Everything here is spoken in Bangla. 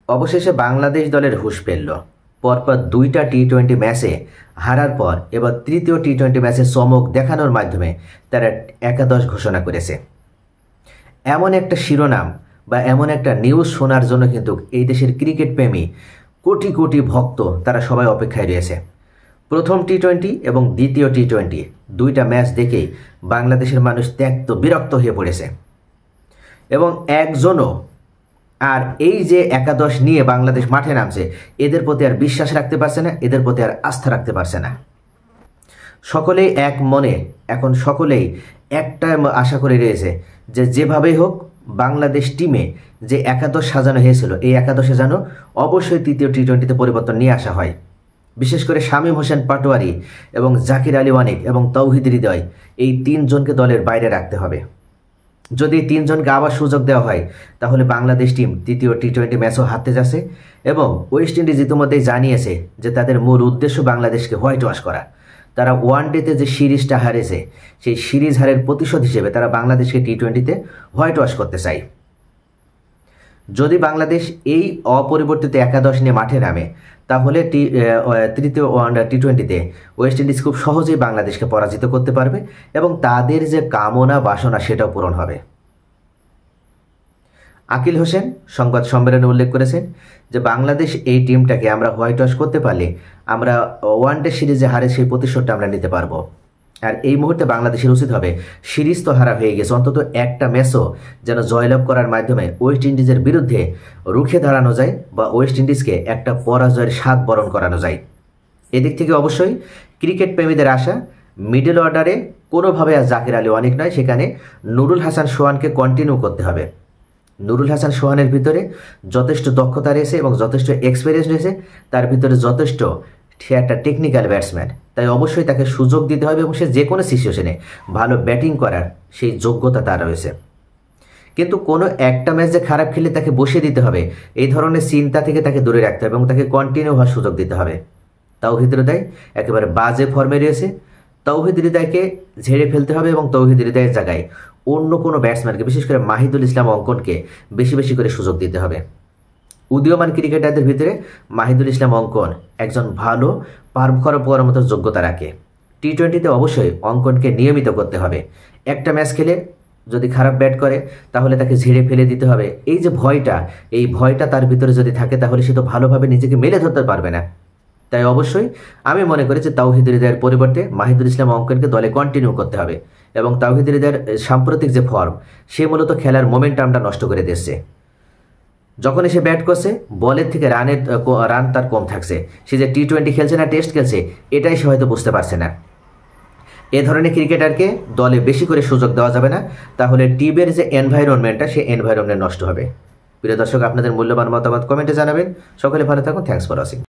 অবশেষে বাংলাদেশ দলের হুঁশ ফিরল। পরপর দুইটা টি-20 ম্যাচে হারার পর এবার তৃতীয় টি-20 ম্যাচে চমক দেখানোর মাধ্যমে তারা একাদশ ঘোষণা করেছে। এমন একটা শিরোনাম বা এমন একটা নিউজ শোনার জন্য কিন্তু এই দেশের ক্রিকেট প্রেমী কোটি কোটি ভক্ত তারা সবাই অপেক্ষায় রয়েছে। প্রথম টি-20 এবং দ্বিতীয় টি-20 দুইটা ম্যাচ দেখেই বাংলাদেশের মানুষ ত্যক্ত বিরক্ত হয়ে পড়েছে এবং একজনও আর এই যে একাদশ নিয়ে বাংলাদেশ মাঠে নামছে এদের প্রতি আর বিশ্বাস রাখতে পারছে না, এদের প্রতি আর আস্থা রাখতে পারছে না। সকলেই এক মনে এখন সকলেই একটা আশা করে রয়েছে যে যেভাবেই হোক বাংলাদেশ টিমে যে একাদশ সাজানো হয়েছিল এই একাদশে যেন অবশ্যই তৃতীয় টি-20তে পরিবর্তন নিয়ে আসা হয়। বিশেষ করে শামীম হোসেন পাটোয়ারি এবং জাকির আলী ওয়ানিক এবং তৌহিদ হৃদয় এই তিনজনকে দলের বাইরে রাখতে হবে। যদি তিনজনকে আবার সুযোগ দেওয়া হয় তাহলে বাংলাদেশ টিম তৃতীয় টি-20 ম্যাচও হারতে যাচ্ছে এবং ওয়েস্ট ইন্ডিজ ইতিমধ্যেই জানিয়েছে যে তাদের মূল উদ্দেশ্য বাংলাদেশকে হোয়াইট ওয়াশ করা। তারা ওয়ানডেতে যে সিরিজটা হারেছে সেই সিরিজ হারের প্রতিশোধ হিসেবে তারা বাংলাদেশকে টি-20তে হোয়াইট ওয়াশ করতে চায়। যদি বাংলাদেশ এই অপরিবর্তিত একাদশ নিয়ে মাঠে নামে তাহলে তৃতীয় টি-20তে ওয়েস্ট ইন্ডিজ খুব সহজেই বাংলাদেশকে পরাজিত করতে পারবে এবং তাদের যে কামনা বাসনা সেটাও পূরণ হবে। আকিল হোসেন সংবাদ সম্মেলনে উল্লেখ করেছেন যে বাংলাদেশ এই টিমটাকে আমরা হোয়াইট ওয়াশ করতে পারলে আমরা ওয়ানডে সিরিজে হারে সেই প্রতিশোধটা আমরা নিতে পারবো। আর এই মুহূর্তে বাংলাদেশের উচিত হবে সিরিজ তো হারা হয়ে গেছে, অন্তত একটা ম্যাচও যেন জয়লাভ করার মাধ্যমে ওয়েস্ট ইন্ডিজের বিরুদ্ধে রুখে দাঁড়ানো যায় বা ওয়েস্ট ইন্ডিজকে একটা পরাজয়ের স্বাদ বরণ করানো যায়। এদিক থেকে অবশ্যই ক্রিকেট প্রেমীদের আশা মিডল অর্ডারে কোনোভাবে আর জাকির আলী ওয়ানিক নয়, সেখানে নুরুল হাসান সোহানকে কন্টিনিউ করতে হবে। নুরুল হাসান সোহানের ভিতরে যথেষ্ট দক্ষতা রয়েছে এবং যথেষ্ট এক্সপিরিয়েন্স রয়েছে, তার ভিতরে যথেষ্ট সে একটা টেকনিক্যাল ব্যাটসম্যান, তাই অবশ্যই তাকে সুযোগ দিতে হবে এবং সে যে কোনো সিচুয়েশনে ভালো ব্যাটিং করার সেই যোগ্যতা তার রয়েছে। কিন্তু কোনো একটা ম্যাচ যে খারাপ খেলে তাকে বসিয়ে দিতে হবে এই ধরনের চিন্তা থেকে তাকে দূরে রাখতে হবে এবং তাকে কন্টিনিউ হওয়ার সুযোগ দিতে হবে। তৌহিদ হৃদয় একেবারে বাজে ফর্মে রয়েছে, তৌহিদ হৃদয়কে ঝেড়ে ফেলতে হবে এবং তৌহিদ হৃদয়ের জায়গায় অন্য কোনো ব্যাটসম্যানকে বিশেষ করে মাহিদুল ইসলাম অঙ্কনকে বেশি বেশি করে সুযোগ দিতে হবে। উদীয়মান ক্রিকেটারদের ভিতরে মাহিদুল ইসলাম অঙ্কন একজন ভালো পারফর্ম করার মতো যোগ্যতা রাখে। টি-20তে অবশ্যই অঙ্কনকে নিয়মিত করতে হবে। একটা ম্যাচ খেলে যদি খারাপ ব্যাট করে তাহলে তাকে ঝেড়ে ফেলে দিতে হবে। এই যে ভয়টা, এই ভয়টা তার ভিতরে যদি থাকে তাহলে সে তো ভালোভাবে নিজেকে মেলে ধরতে পারবে না। তাই অবশ্যই আমি মনে করি যে তৌহিদ হৃদয়ের পরিবর্তে মাহিদুল ইসলাম অঙ্কনকে দলে কন্টিনিউ করতে হবে এবং তৌহিদ হৃদয়ের সাম্প্রতিক যে ফর্ম সে মূলত খেলার মোমেন্টামটা নষ্ট করে দিচ্ছে। যখন সে ব্যাট করছে বলের থেকে রান তার কম থাকছে, সে যে টি-20 খেলছে না টেস্ট খেলছে এটাই সে হয়তো বুঝতে পারছে না। এ ধরনের ক্রিকেটারকে দলে বেশি করে সুযোগ দেওয়া যাবে না, তাহলে টিমের যে এনভায়রনমেন্টটা সে এনভায়রনমেন্ট নষ্ট হবে। প্রিয় দর্শক, আপনাদের মূল্যবান মতামত কমেন্টে জানাবেন। সকলে ভালো থাকুন। Thanks for watching.